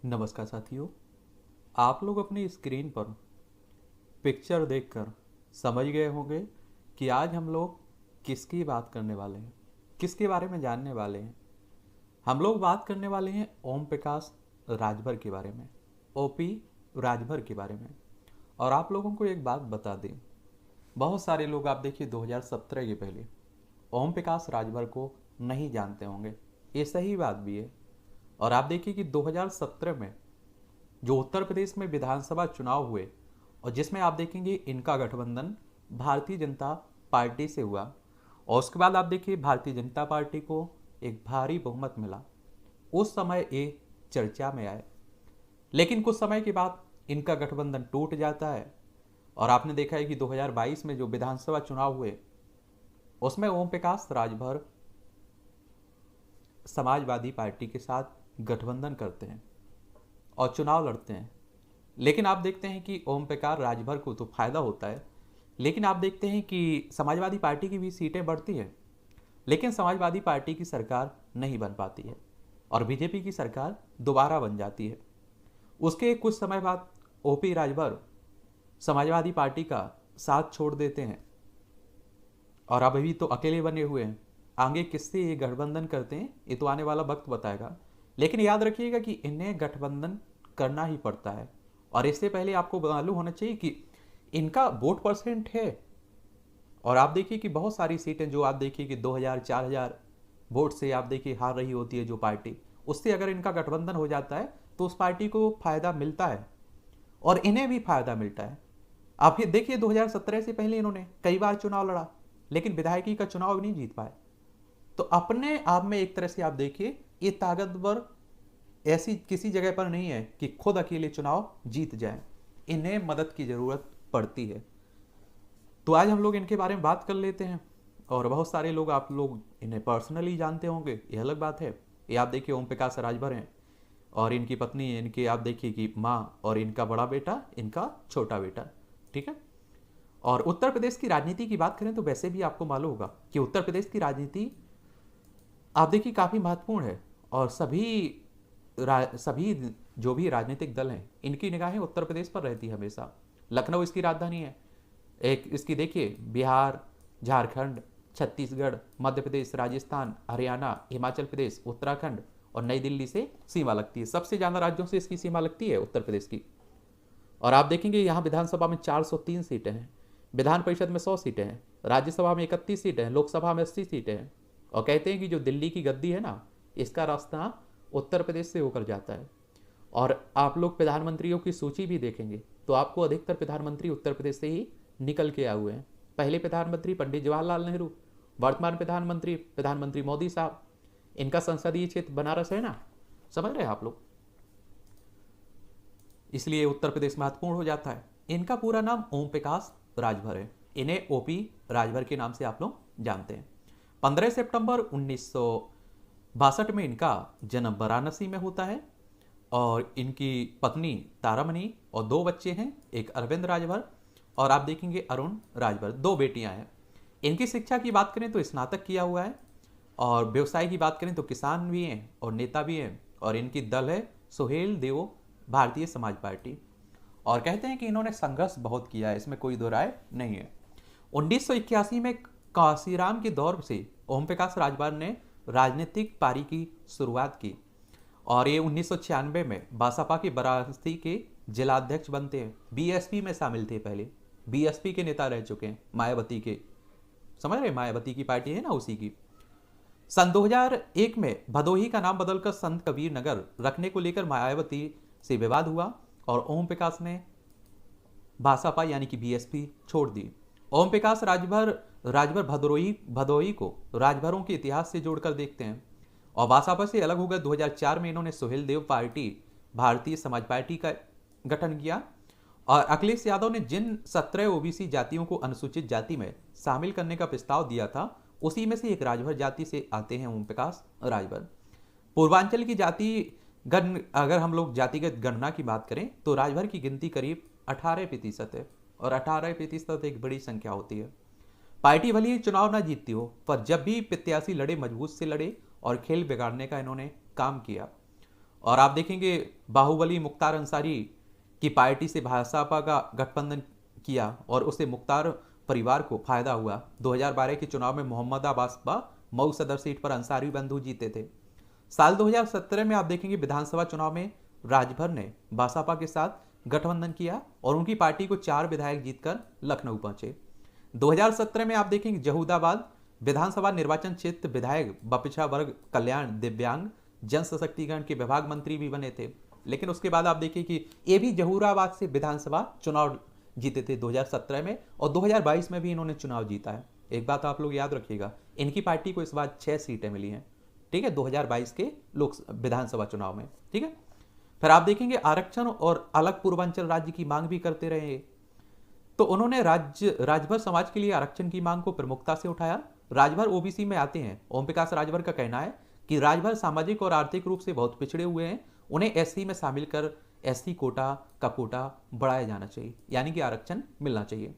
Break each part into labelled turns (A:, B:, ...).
A: नमस्कार साथियों। आप लोग अपनी स्क्रीन पर पिक्चर देखकर समझ गए होंगे कि आज हम लोग किसकी बात करने वाले हैं, किसके बारे में जानने वाले हैं। हम लोग बात करने वाले हैं ओम प्रकाश राजभर के बारे में, ओपी राजभर के बारे में। और आप लोगों को एक बात बता दें, बहुत सारे लोग आप देखिए 2017 के पहले ओम प्रकाश राजभर को नहीं जानते होंगे। ये सही बात भी है। और आप देखिए कि 2017 में जो उत्तर प्रदेश में विधानसभा चुनाव हुए और जिसमें आप देखेंगे इनका गठबंधन भारतीय जनता पार्टी से हुआ, और उसके बाद आप देखिए भारतीय जनता पार्टी को एक भारी बहुमत मिला। उस समय ये चर्चा में आए, लेकिन कुछ समय के बाद इनका गठबंधन टूट जाता है। और आपने देखा है कि 2022 में जो विधानसभा चुनाव हुए उसमें ओम प्रकाश राजभर समाजवादी पार्टी के साथ गठबंधन करते हैं और चुनाव लड़ते हैं। लेकिन आप देखते हैं कि ओम प्रकाश राजभर को तो फायदा होता है, लेकिन आप देखते हैं कि समाजवादी पार्टी की भी सीटें बढ़ती हैं, लेकिन समाजवादी पार्टी की सरकार नहीं बन पाती है और बीजेपी की सरकार दोबारा बन जाती है। उसके कुछ समय बाद ओपी राजभर समाजवादी पार्टी का साथ छोड़ देते हैं और अब अभी तो अकेले बने हुए हैं। आगे किससे ये गठबंधन करते हैं ये तो आने वाला वक्त बताएगा, लेकिन याद रखिएगा कि इन्हें गठबंधन करना ही पड़ता है। और इससे पहले आपको मालूम होना चाहिए कि इनका वोट परसेंट है। और आप देखिए कि बहुत सारी सीटें जो आप देखिए कि 2000 4000 वोट से आप देखिए हार रही होती है जो पार्टी, उससे अगर इनका गठबंधन हो जाता है तो उस पार्टी को फायदा मिलता है और इन्हें भी फायदा मिलता है। आप ये देखिए 2017 से पहले इन्होंने कई बार चुनाव लड़ा, लेकिन विधायकी का चुनाव नहीं जीत पाए। तो अपने आप में एक तरह से आप देखिए ये ताकतवर ऐसी किसी जगह पर नहीं है कि खुद अकेले चुनाव जीत जाए, इन्हें मदद की जरूरत पड़ती है। तो आज हम लोग इनके बारे में बात कर लेते हैं। और बहुत सारे लोग आप लोग इन्हें पर्सनली जानते होंगे, ये अलग बात है। ये आप देखिए ओम प्रकाश राजभर हैं और इनकी पत्नी, इनके आप देखिए कि माँ, और इनका बड़ा बेटा, इनका छोटा बेटा। ठीक है। और उत्तर प्रदेश की राजनीति की बात करें तो वैसे भी आपको मालूम होगा कि उत्तर प्रदेश की राजनीति आप देखिए काफ़ी महत्वपूर्ण है। और सभी जो भी राजनीतिक दल हैं इनकी निगाहें उत्तर प्रदेश पर रहती है हमेशा। लखनऊ इसकी राजधानी है। एक इसकी देखिए बिहार, झारखंड, छत्तीसगढ़, मध्य प्रदेश, राजस्थान, हरियाणा, हिमाचल प्रदेश, उत्तराखंड और नई दिल्ली से सीमा लगती है। सबसे ज़्यादा राज्यों से इसकी सीमा लगती है उत्तर प्रदेश की। और आप देखेंगे यहाँ विधानसभा में 403 सीटें हैं, विधान परिषद में 100 सीटें हैं, राज्यसभा में 31 सीटें हैं, लोकसभा में 80 सीटें हैं। और कहते हैं कि जो दिल्ली की गद्दी है ना, इसका रास्ता उत्तर प्रदेश से होकर जाता है। और आप लोग प्रधानमंत्रियों की सूची भी देखेंगे तो आपको अधिकतर प्रधानमंत्री उत्तर प्रदेश से ही निकल के आए हुए हैं। पहले प्रधानमंत्री पंडित जवाहरलाल नेहरू, वर्तमान प्रधानमंत्री मोदी साहब। इनका संसदीय क्षेत्र बनारस है ना, समझ रहे हैं आप लोग, इसलिए उत्तर प्रदेश महत्वपूर्ण हो जाता है। इनका पूरा नाम ओम प्रकाश राजभर है, इन्हें ओपी राजभर के नाम से आप लोग जानते हैं। 15 सितंबर 1962 में इनका जन्म वाराणसी में होता है और इनकी पत्नी तारामणि और दो बच्चे हैं, एक अरविंद राजभर और आप देखेंगे अरुण राजभर, दो बेटियां हैं। इनकी शिक्षा की बात करें तो स्नातक किया हुआ है और व्यवसाय की बात करें तो किसान भी हैं और नेता भी हैं। और इनकी दल है सुहेल देव भारतीय समाज पार्टी। और कहते हैं कि इन्होंने संघर्ष बहुत किया है, इसमें कोई दो राय नहीं है। 1981 में काशीराम के दौर से ओम प्रकाश राजभर ने राजनीतिक पारी की शुरुआत की और ये 1996 में बसपा के वाराणसी के जिलाध्यक्ष बनते हैं। बीएसपी में शामिल थे, पहले बीएसपी के नेता रह चुके हैं, मायावती के, समझ रहे, मायावती की पार्टी है ना, उसी की। सन 2001 में भदोही का नाम बदलकर संत कबीर नगर रखने को लेकर मायावती से विवाद हुआ और ओम प्रकाश ने भाजपा यानी कि बीएसपी छोड़ दी। ओम प्रकाश राजभर भदोही को राजभरों के इतिहास से जोड़कर देखते हैं और भाजपा से अलग होकर 2004 में इन्होंने सुहेल देव पार्टी भारतीय समाज पार्टी का गठन किया। और अखिलेश यादव ने जिन 17 ओबीसी जातियों को अनुसूचित जाति में शामिल करने का प्रस्ताव दिया था उसी में से एक राजभर जाति से आते हैं ओम प्रकाश राजभर। पूर्वांचल की जाति अगर हम लोग जातिगत गणना की बात करें तो राजभर की गिनती करीब 18% है और 18% एक बड़ी संख्या होती है। पार्टी भले ही चुनाव ना जीतती हो, पर जब भी प्रत्याशी लड़े मजबूत से लड़े और खेल बिगाड़ने का इन्होंने काम किया। और आप देखेंगे बाहुबली मुख्तार अंसारी की पार्टी से भाजपा का गठबंधन किया और उससे मुख्तार परिवार को फायदा हुआ। 2012 के चुनाव में मोहम्मद अब्बास मऊ सदर सीट पर अंसारी बंधु जीते थे। साल 2017 में आप देखेंगे विधानसभा चुनाव में राजभर ने बसपा के साथ गठबंधन किया और उनकी पार्टी को 4 विधायक जीतकर लखनऊ पहुंचे। 2017 में आप देखेंगे जहूदाबाद विधानसभा निर्वाचन क्षेत्र विधायक पिछड़ा वर्ग कल्याण दिव्यांग जन सशक्तिकरण के विभाग मंत्री भी बने थे। लेकिन उसके बाद आप देखिए कि ये भी जहूराबाद से विधानसभा चुनाव जीते थे 2017 में, और 2022 में भी इन्होंने चुनाव जीता है। एक बात आप लोग याद रखिएगा, इनकी पार्टी को इस बार 6 सीटें मिली हैं, ठीक है, 2022 के लोक विधानसभा चुनाव में, ठीक है। फिर आप देखेंगे आरक्षण और अलग पूर्वांचल राज्य की मांग भी करते रहे, तो उन्होंने राजभर समाज के लिए आरक्षण की मांग को प्रमुखता से उठाया। राजभर ओबीसी में आते हैं। ओम प्रकाश राजभर का कहना है कि राजभर सामाजिक और आर्थिक रूप से बहुत पिछड़े हुए हैं, उन्हें एससी में शामिल कर एससी कोटा का कोटा बढ़ाया जाना चाहिए, यानी कि आरक्षण मिलना चाहिए।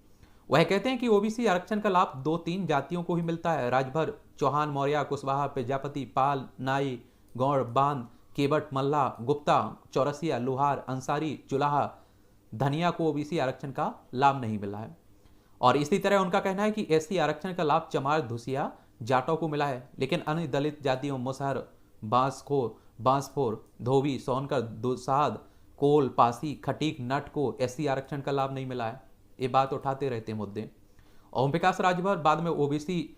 A: वह कहते हैं कि ओबीसी आरक्षण का लाभ 2-3 जातियों को ही मिलता है। राजभर चौहान, मौर्य, कुशवाहा, प्रजापति, पाल, नाई, गौड़, बांध, केवट, मल्ला, गुप्ता, चौरसिया, लोहार, अंसारी, चुलाहा, धनिया को ओबीसी आरक्षण का लाभ नहीं मिला है। और इसी तरह उनका कहना है कि एससी आरक्षण का लाभ चमार, धुसिया, जाटों को मिला है, लेकिन अन्य दलित जातियों मुसहर, बांसफोर, धोबी, सोनकर, दुसाद, कोल, पासी, खटीक, नट को एससी आरक्षण का लाभ नहीं मिला है। ये बात उठाते रहते हैं मुद्दे। ओम प्रकाश राजभर बाद में ओबीसी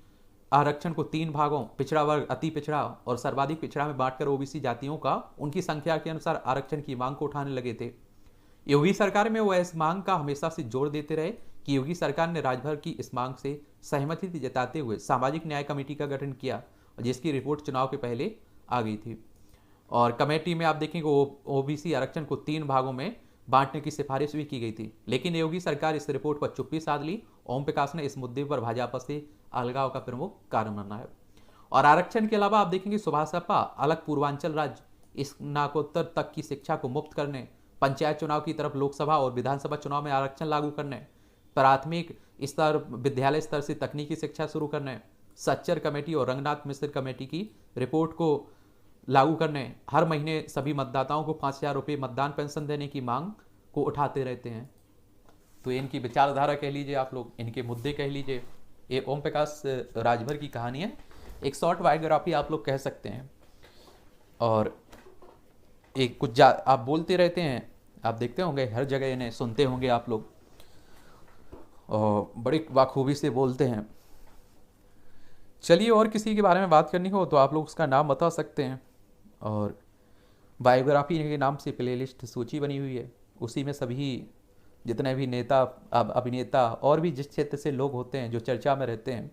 A: आरक्षण को 3 भागों पिछड़ा वर्ग, अति पिछड़ा और सर्वाधिक पिछड़ा में बांटकर ओबीसी जातियों का उनकी संख्या के अनुसार आरक्षण की मांग को उठाने लगे थे। योगी सरकार में वह इस मांग का हमेशा से जोर देते रहे कि योगी सरकार ने राजभर की इस मांग से सहमति जताते हुए सामाजिक न्याय कमेटी का गठन किया, जिसकी रिपोर्ट चुनाव के पहले आ गई थी। और कमेटी में आप देखेंगे ओबीसी आरक्षण को 3 भागों में बांटने की सिफारिश भी की गई थी, लेकिन योगी सरकार इस रिपोर्ट पर चुप्पी साध ली। ओम प्रकाश ने इस मुद्दे पर भाजपा से अलगाव का प्रमुख कारण माना है। और आरक्षण के अलावा आप देखेंगे सुभाषपा अलग पूर्वांचल राज्य स्नातकोत्तर तक की शिक्षा को मुफ्त करने, पंचायत चुनाव की तरफ लोकसभा और विधानसभा चुनाव में आरक्षण लागू करने, प्राथमिक स्तर विद्यालय स्तर से तकनीकी शिक्षा शुरू करने, सच्चर कमेटी और रंगनाथ मिश्र कमेटी की रिपोर्ट को लागू करने, हर महीने सभी मतदाताओं को 5,000 रुपये मतदान पेंशन देने की मांग को उठाते रहते हैं। तो इनकी विचारधारा कह लीजिए आप लोग, इनके मुद्दे कह लीजिए। ये ओम प्रकाश राजभर की कहानी है, एक शॉर्ट बायोग्राफी आप लोग कह सकते हैं। और एक कुछ आप बोलते रहते हैं, आप देखते होंगे हर जगह इन्हें सुनते होंगे आप लोग, और बड़ी बाखूबी से बोलते हैं। चलिए, और किसी के बारे में बात करनी हो तो आप लोग उसका नाम बता सकते हैं। और बायोग्राफी के नाम से प्लेलिस्ट सूची बनी हुई है, उसी में सभी जितने भी नेता, अभिनेता और भी जिस क्षेत्र से लोग होते हैं जो चर्चा में रहते हैं,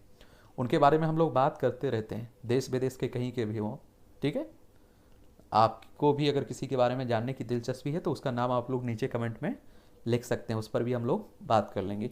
A: उनके बारे में हम लोग बात करते रहते हैं, देश विदेश के कहीं के भी हों, ठीक है। आपको भी अगर किसी के बारे में जानने की दिलचस्पी है तो उसका नाम आप लोग नीचे कमेंट में लिख सकते हैं, उस पर भी हम लोग बात कर लेंगे।